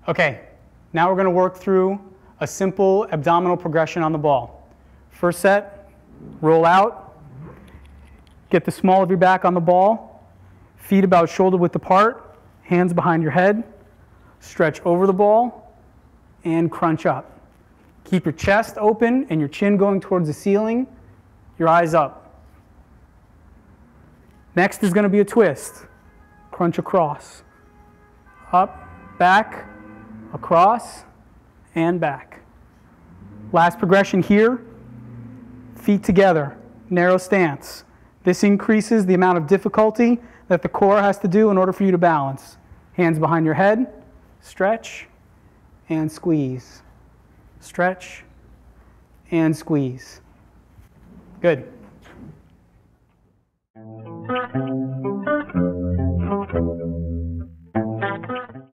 Okay, now we're going to work through a simple abdominal progression on the ball. First set, roll out, get the small of your back on the ball, feet about shoulder width apart, hands behind your head, stretch over the ball, and crunch up. Keep your chest open and your chin going towards the ceiling, your eyes up. Next is going to be a twist. Crunch across, up, back, across, and back. Last progression here, feet together, narrow stance. This increases the amount of difficulty that the core has to do in order for you to balance. Hands behind your head, stretch, and squeeze. Stretch, and squeeze. Good.